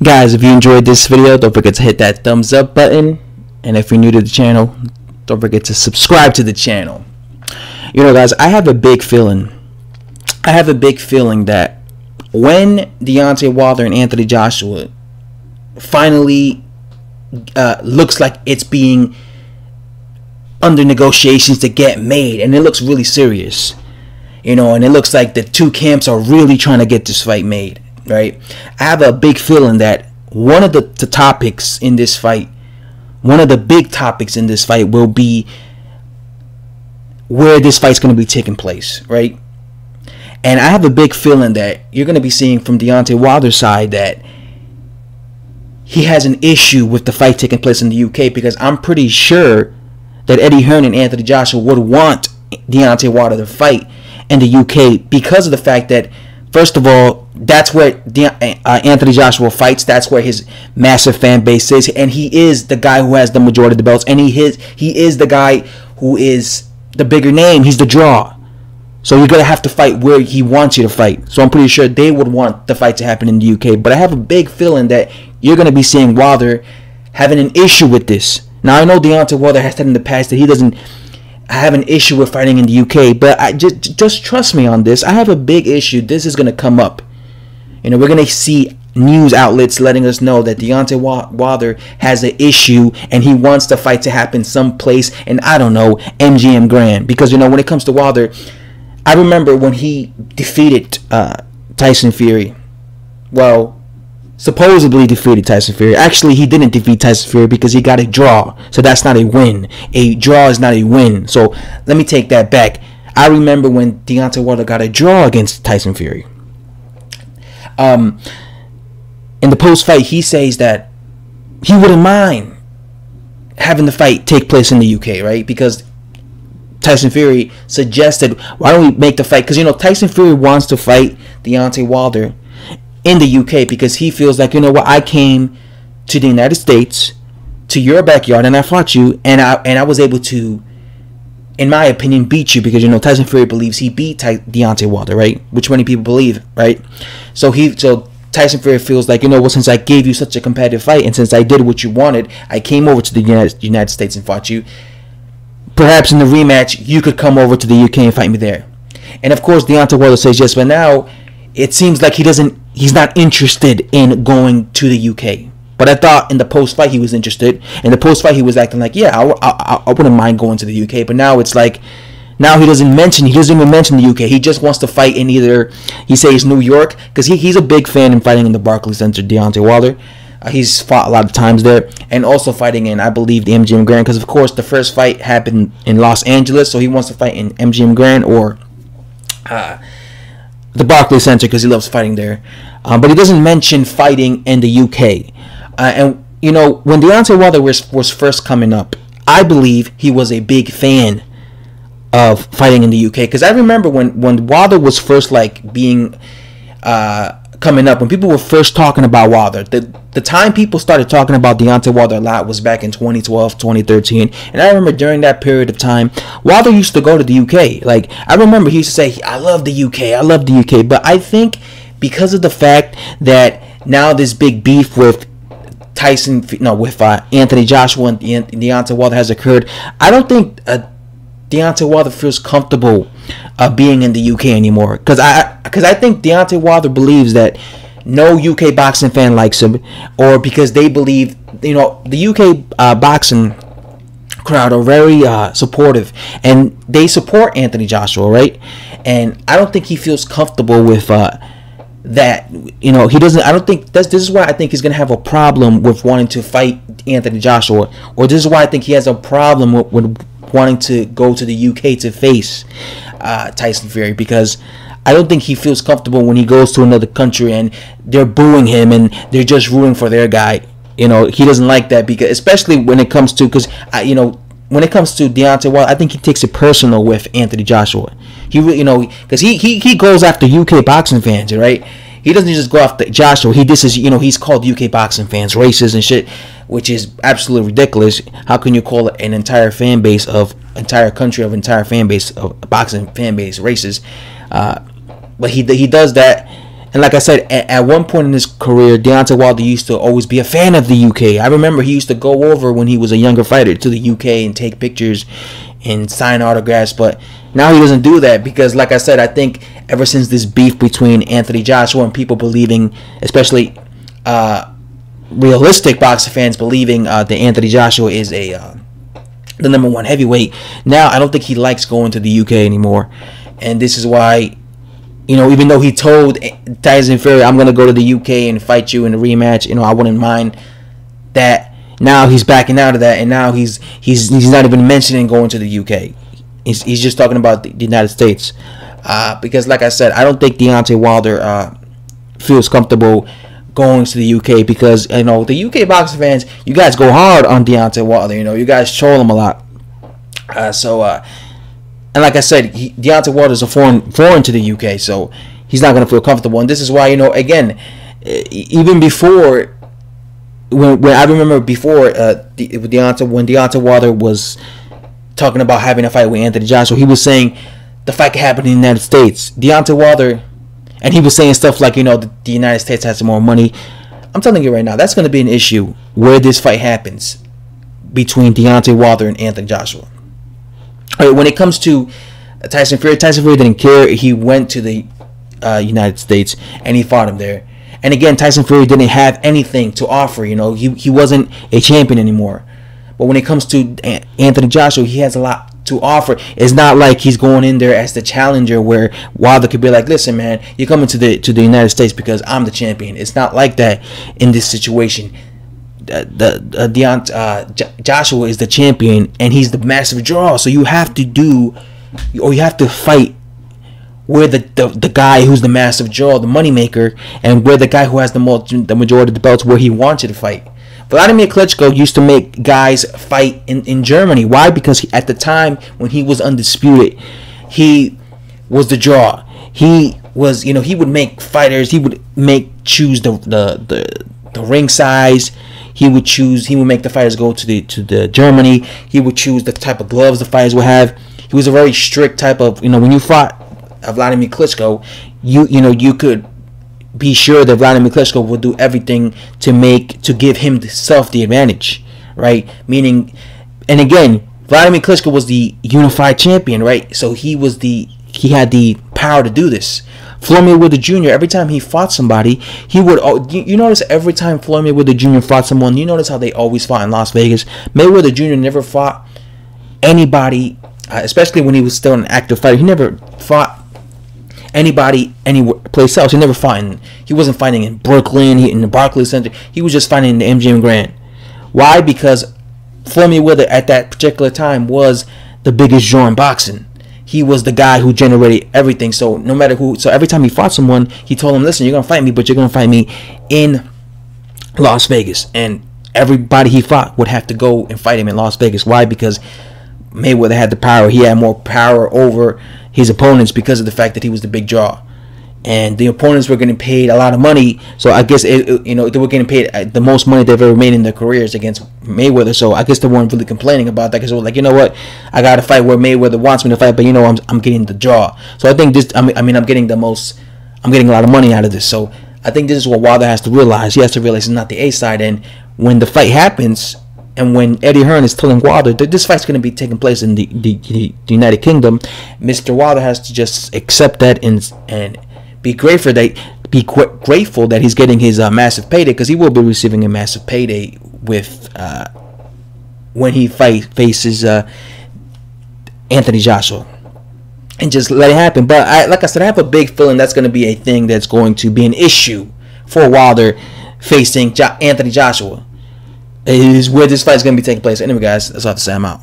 Guys, if you enjoyed this video, don't forget to hit that thumbs up button. And if you're new to the channel, don't forget to subscribe to the channel. You know, guys, I have a big feeling that when Deontay Wilder and Anthony Joshua finally looks like it's being under negotiations to get made, and it looks really serious, you know, and it looks like the two camps are really trying to get this fight made, right? I have a big feeling that one of the topics in this fight, one of the big topics in this fight will be where this fight's going to be taking place, right? And I have a big feeling that you're going to be seeing from Deontay Wilder's side that he has an issue with the fight taking place in the UK, because I'm pretty sure that Eddie Hearn and Anthony Joshua would want Deontay Wilder to fight in the UK because of the fact that, first of all, that's where Anthony Joshua fights. That's where his massive fan base is, and he is the guy who has the majority of the belts, and he is the guy who is the bigger name. He's the draw. So you're going to have to fight where he wants you to fight. So I'm pretty sure they would want the fight to happen in the UK. But I have a big feeling that you're going to be seeing Wilder having an issue with this. Now, I know Deontay Wilder has said in the past that he doesn't have an issue with fighting in the UK. But I just trust me on this. I have a big issue. This is going to come up. You know, we're going to see news outlets letting us know that Deontay Wilder has an issue and he wants the fight to happen someplace. And I don't know, MGM Grand. Because, you know, when it comes to Wilder, I remember when he defeated Tyson Fury. Well, supposedly defeated Tyson Fury. Actually, he didn't defeat Tyson Fury because he got a draw. So that's not a win. A draw is not a win. So let me take that back. I remember when Deontay Wilder got a draw against Tyson Fury. In the post-fight, he says that he wouldn't mind having the fight take place in the UK, right? Because Tyson Fury suggested, why don't we make the fight? Because, you know, Tyson Fury wants to fight Deontay Wilder in the UK because he feels like, you know what, I came to the United States, to your backyard, and I fought you, and I was able to, in my opinion, beat you, because, you know, Tyson Fury believes he beat Deontay Wilder, right? Which many people believe, right? So Tyson Fury feels like, you know, well, since I gave you such a competitive fight, and since I did what you wanted, I came over to the United States and fought you. Perhaps in the rematch, you could come over to the UK and fight me there. And of course, Deontay Wilder says yes, but now it seems like he's not interested in going to the UK. But I thought in the post-fight he was interested. In the post-fight he was acting like, yeah, I wouldn't mind going to the UK. But now it's like, now he doesn't even mention the UK. He just wants to fight in either, he says New York, because he's a big fan in fighting in the Barclays Center, Deontay Wilder. He's fought a lot of times there, and also fighting in, I believe, the MGM Grand, because of course the first fight happened in Los Angeles, so he wants to fight in MGM Grand or the Barclays Center because he loves fighting there. But he doesn't mention fighting in the UK. And you know, when Deontay Wilder was first coming up, I believe he was a big fan of fighting in the UK, because I remember when Wilder was first like being coming up, when people were first talking about Wilder, the time people started talking about Deontay Wilder a lot was back in 2012, 2013. And I remember during that period of time, Wilder used to go to the UK. Like, I remember he used to say, I love the UK, I love the UK. But I think because of the fact that now this big beef with Anthony Joshua and Deontay Wilder has occurred, I don't think Deontay Wilder feels comfortable being in the UK anymore, because I think Deontay Wilder believes that no UK boxing fan likes him, or because they believe, you know, the UK boxing crowd are very supportive, and they support Anthony Joshua, right? And I don't think he feels comfortable with that. You know, he doesn't. I don't think this is why I think he's gonna have a problem with wanting to fight Anthony Joshua, or this is why I think he has a problem with wanting to go to the UK to face Tyson Fury, because I don't think he feels comfortable when he goes to another country and they're booing him and they're just rooting for their guy. You know, he doesn't like that, because especially when it comes to, you know, when it comes to Deontay Wilder, I think he takes it personal with Anthony Joshua. He really, you know, because he goes after UK boxing fans, right? He doesn't just go after Joshua. He's called UK boxing fans racist and shit, which is absolutely ridiculous. How can you call an entire fan base of entire country of entire fan base of boxing fan base racist? But he does that And like I said, at one point in his career, Deontay Wilder used to always be a fan of the UK. I remember he used to go over when he was a younger fighter to the UK and take pictures and sign autographs. But now he doesn't do that because, like I said, I think ever since this beef between Anthony Joshua and people believing, especially realistic boxing fans believing that Anthony Joshua is the number one heavyweight, now I don't think he likes going to the UK anymore. And this is why, even though he told Tyson Fury, I'm going to go to the UK and fight you in a rematch, I wouldn't mind that. Now he's backing out of that, and now he's not even mentioning going to the UK. He's just talking about the United States. Because, like I said, I don't think Deontay Wilder feels comfortable going to the UK because, the UK boxing fans, you guys go hard on Deontay Wilder. You guys troll him a lot. And like I said, Deontay Wilder is a foreign to the UK, so he's not going to feel comfortable. And this is why, again, even before, when I remember before when Deontay Wilder was talking about having a fight with Anthony Joshua, he was saying the fight could happen in the United States. Deontay Wilder, and he was saying stuff like, the United States has more money. I'm telling you right now, that's going to be an issue where this fight happens between Deontay Wilder and Anthony Joshua. When it comes to Tyson Fury didn't care. He went to the United States and he fought him there. And again, Tyson Fury didn't have anything to offer. He wasn't a champion anymore. But when it comes to Anthony Joshua, he has a lot to offer. It's not like he's going in there as the challenger where Wilder could be like, listen, man, you're coming to the United States because I'm the champion. It's not like that in this situation. Joshua is the champion and he's the massive draw, so you have to fight where the guy who's the massive draw, the moneymaker, and where the guy who has the majority of the belts, where he wants you to fight. Vladimir Klitschko used to make guys fight in Germany. Why? Because at the time when he was undisputed, he was the draw. He was, he would make fighters. He would choose the ring size. He would make the fighters go to the Germany. He would choose the type of gloves the fighters would have. He was a very strict type of, when you fought Vladimir Klitschko, you could be sure that Vladimir Klitschko would do everything to give himself the advantage, right? Meaning, and again, Vladimir Klitschko was the unified champion, right? So he had the power to do this. Floyd Mayweather Jr., every time he fought somebody, he would. You notice every time Floyd Mayweather Jr. fought someone, you notice how they always fought in Las Vegas. Mayweather Jr. never fought anybody, especially when he was still an active fighter. He never fought anybody any place else. He wasn't fighting in Brooklyn, in the Barclays Center. He was just fighting in the MGM Grand. Why? Because Floyd Mayweather at that particular time was the biggest draw in boxing. He was the guy who generated everything. So no matter who, so every time he fought someone, he told him, listen, you're gonna fight me, but you're gonna fight me in Las Vegas. And everybody he fought would have to go and fight him in Las Vegas. Why? Because Mayweather had the power. He had more power over his opponents because of the fact that he was the big draw. And the opponents were getting paid a lot of money. So I guess they were getting paid the most money they've ever made in their careers against Mayweather. So I guess they weren't really complaining about that because they were like, you know what, I got to fight where Mayweather wants me to fight, but I'm getting the draw. So I think this, I'm getting a lot of money out of this. So I think this is what Wilder has to realize. He has to realize it's not the A side. And when the fight happens, and when Eddie Hearn is telling Wilder that this fight's going to be taking place in the United Kingdom, Mr. Wilder has to just accept that and be grateful that he's getting his massive payday, because he will be receiving a massive payday with when he faces Anthony Joshua, and just let it happen. But like I said, I have a big feeling that's going to be a thing that's going to be an issue for Wilder facing Anthony Joshua. It is where this fight is going to be taking place. Anyway, guys, that's all I have to say. I'm out.